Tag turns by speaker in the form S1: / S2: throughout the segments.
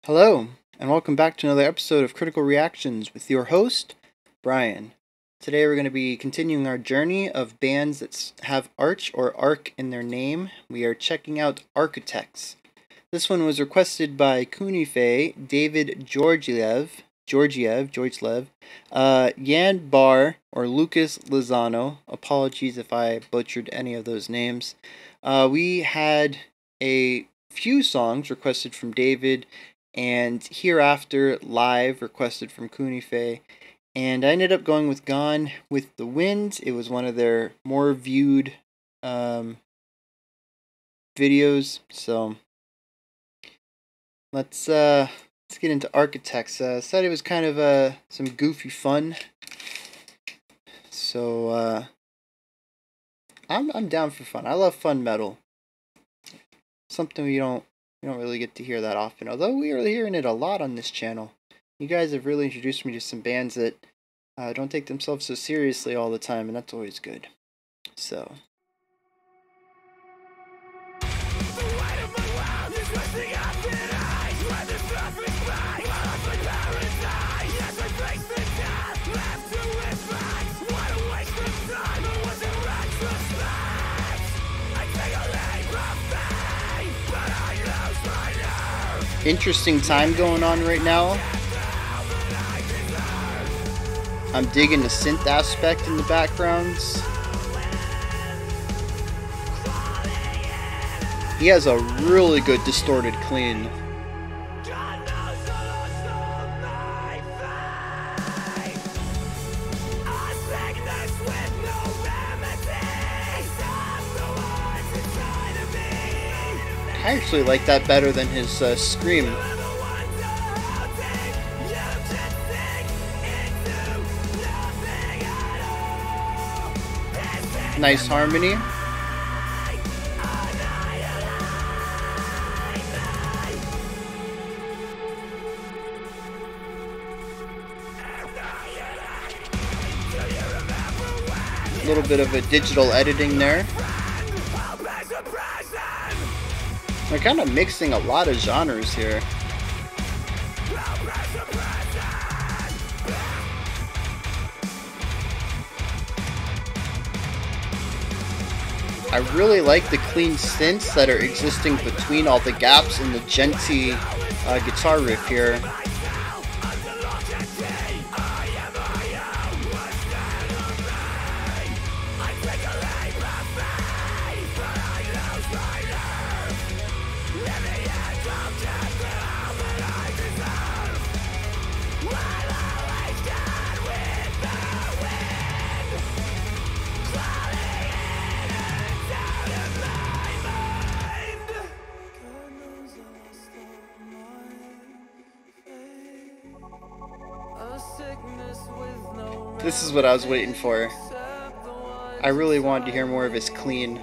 S1: Hello, and welcome back to another episode of Critical Reactions with your host, Bryan. Today we're going to be continuing our journey of bands that have arch or arc in their name. We are checking out Architects. This one was requested by Kunife, David Georgiev, Yan Bar, or Lucas Lozano. Apologies if I butchered any of those names. We had a few songs requested from David, and Hereafter live requested from Kunife. And I ended up going with Gone with the Wind. It was one of their more viewed videos. So let's get into Architects. Said it was kind of some goofy fun. So I'm down for fun. I love fun metal. Something we don't really get to hear that often. Although we are hearing it a lot on this channel. You guys have really introduced me to some bands that don't take themselves so seriously all the time, and that's always good. So. Interesting time going on right now. I'm digging the synth aspect in the backgrounds. He has a really good distorted clean. I actually like that better than his scream. Nice harmony. A little bit of a digital editing there. We're kind of mixing a lot of genres here. I really like the clean synths that are existing between all the gaps in the djenty guitar riff here. This is what I was waiting for. I really wanted to hear more of his clean.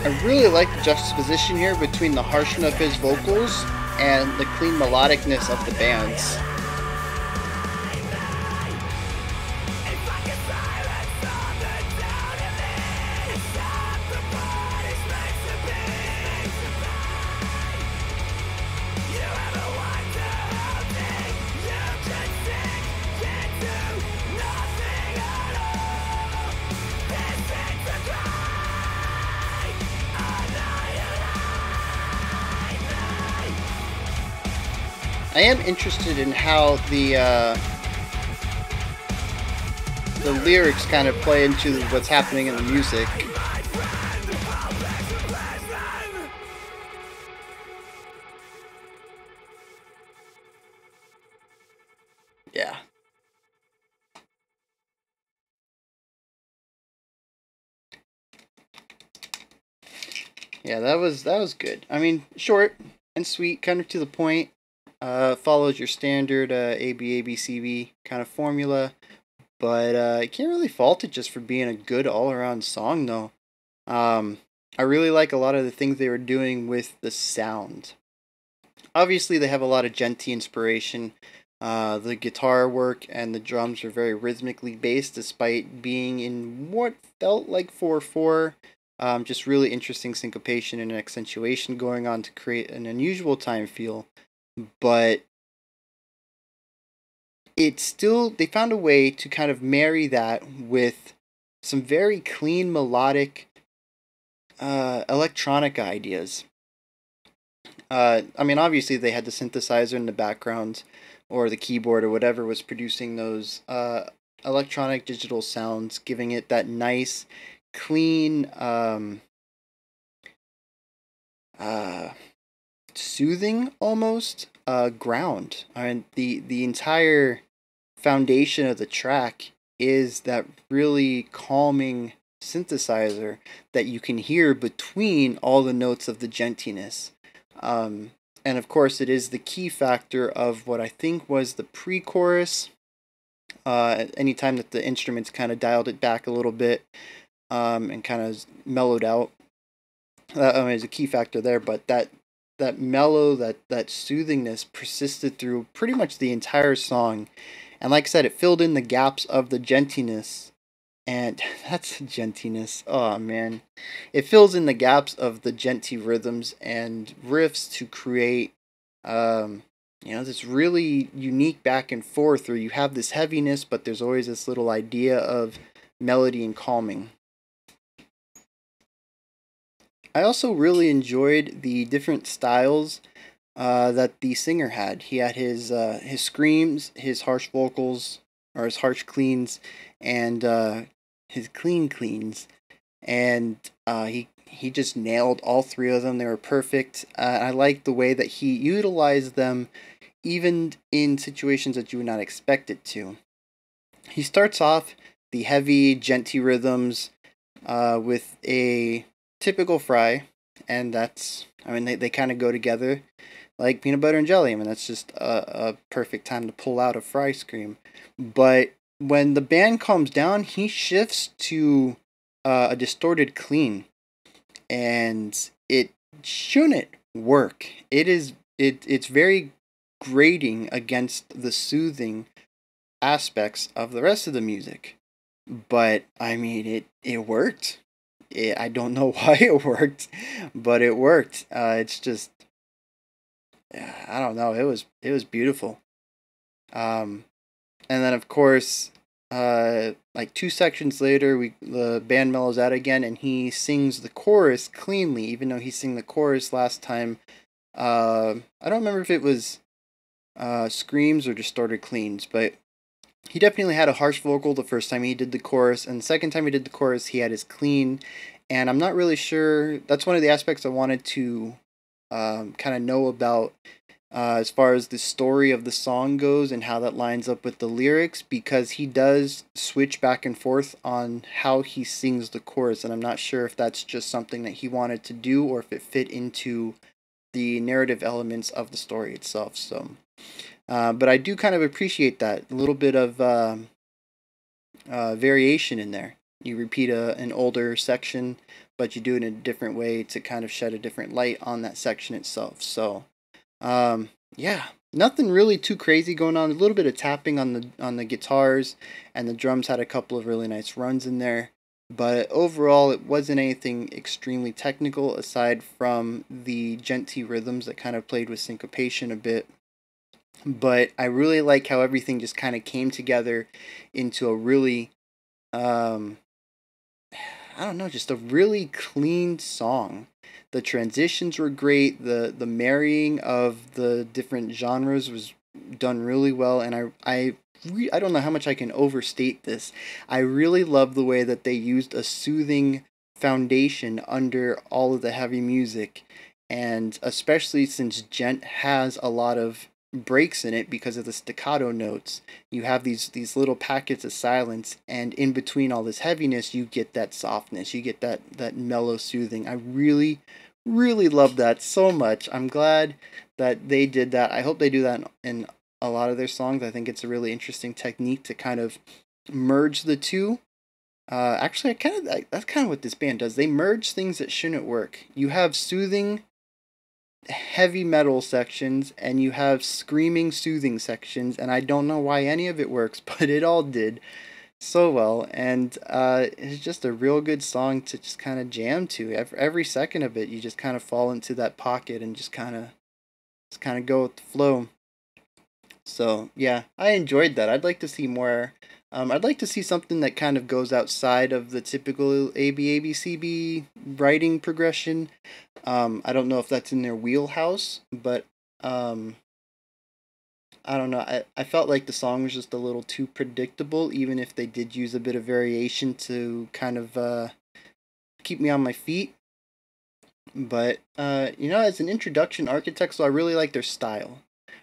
S1: I really like the juxtaposition here between the harshness of his vocals and the clean melodicness of the bands. I am interested in how the lyrics kind of play into what's happening in the music. Yeah. Yeah, that was good. I mean, short and sweet, kind of to the point. Follows your standard ABABCB kind of formula, but you can't really fault it just for being a good all around song, though. Um, I really like a lot of the things they were doing with the sound. Obviously, they have a lot of Genty inspiration. The guitar work and the drums are very rhythmically based, despite being in what felt like 4/4. Just really interesting syncopation and accentuation going on to create an unusual time feel. But it's still, they found a way to kind of marry that with some very clean melodic electronic ideas. I mean, obviously they had the synthesizer in the background, or the keyboard, or whatever was producing those electronic digital sounds, giving it that nice, clean, uh, soothing almost ground. I mean, the entire foundation of the track is that really calming synthesizer that you can hear between all the notes of the gentiness. Um, and of course, it is the key factor of what I think was the pre chorus. Anytime that the instruments kind of dialed it back a little bit and kind of mellowed out, I mean, there's a key factor there, but that mellow, that soothingness persisted through pretty much the entire song. And like I said, it filled in the gaps of the gentiness. And that's gentiness. Oh man. It fills in the gaps of the genty rhythms and riffs to create this really unique back and forth where you have this heaviness, but there's always this little idea of melody and calming. I also really enjoyed the different styles that the singer had. He had his screams, his harsh vocals, or his harsh cleans, and his clean cleans, and he just nailed all three of them. They were perfect. I liked the way that he utilized them, even in situations that you would not expect it to. He starts off the heavy, genty rhythms with a typical fry, and that's, I mean, they kind of go together like peanut butter and jelly. I mean, that's just a perfect time to pull out a fry scream. But when the band calms down, he shifts to a distorted clean, and it shouldn't work. It's very grating against the soothing aspects of the rest of the music. But I mean, it worked. I don't know why it worked, but it worked. It's just, I don't know. It was beautiful. Um, and then of course, like 2 sections later, the band mellows out again, and he sings the chorus cleanly, even though he sang the chorus last time. I don't remember if it was screams or distorted cleans, but he definitely had a harsh vocal the first time he did the chorus, and the second time he did the chorus, he had his clean. And I'm not really sure. That's one of the aspects I wanted to kind of know about as far as the story of the song goes and how that lines up with the lyrics, because he does switch back and forth on how he sings the chorus, and I'm not sure if that's just something that he wanted to do or if it fit into the narrative elements of the story itself. So, but I do kind of appreciate that a little bit of variation in there. You repeat an older section, but you do it in a different way to kind of shed a different light on that section itself. So, yeah, nothing really too crazy going on. A little bit of tapping on the guitars, and the drums had a couple of really nice runs in there. But overall, it wasn't anything extremely technical aside from the genty rhythms that kind of played with syncopation a bit. But I really like how everything just kind of came together into a really, um, I don't know, just a really clean song. The transitions were great. The marrying of the different genres was done really well, and I don't know how much I can overstate this. I really love the way that they used a soothing foundation under all of the heavy music, and especially since gent has a lot of breaks in it because of the staccato notes. You have these little packets of silence, and in between all this heaviness, you get that softness. You get that mellow soothing. I really really love that so much. I'm glad that they did that. I hope they do that in a lot of their songs. I think it's a really interesting technique to kind of merge the two. Actually, that's kind of what this band does. They merge things that shouldn't work. You have soothing heavy metal sections and you have screaming soothing sections, and I don't know why any of it works, but it all did so well. And it's just a real good song to just kind of jam to. Every second of it, you just kind of fall into that pocket and just kind of go with the flow. So yeah, I enjoyed that. I'd like to see more. I'd like to see something that kind of goes outside of the typical ABABCB writing progression. I don't know if that's in their wheelhouse, but um, I don't know. I felt like the song was just a little too predictable, even if they did use a bit of variation to kind of keep me on my feet. But as an introduction architect, so I really like their style.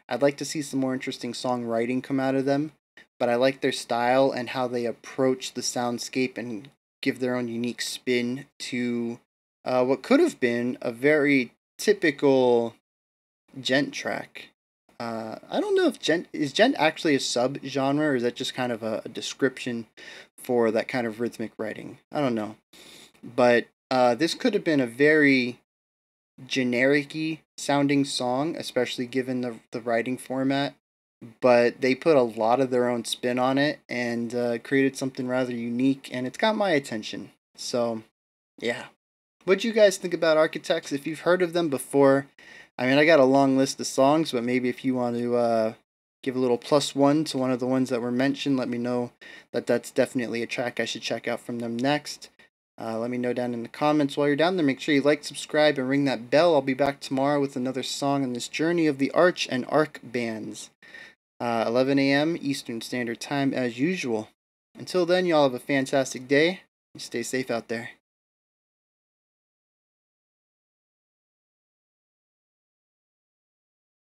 S1: I'd like to see some more interesting songwriting come out of them, but I like their style and how they approach the soundscape and give their own unique spin to what could have been a very typical gent track. I don't know if gent actually a sub genre, or is that just kind of a description for that kind of rhythmic writing? I don't know, but this could have been a very generic-y sounding song, especially given the writing format. But they put a lot of their own spin on it and created something rather unique, and it's got my attention. So, yeah. What do you guys think about Architects? If you've heard of them before, I mean, I got a long list of songs, but maybe if you want to give a little +1 to one of the ones that were mentioned, let me know that that's definitely a track I should check out from them next. Let me know down in the comments while you're down there. Make sure you like, subscribe, and ring that bell. I'll be back tomorrow with another song on this journey of the Arch and Arc bands. 11 a.m. Eastern Standard Time as usual. Until then, y'all have a fantastic day. Stay safe out there.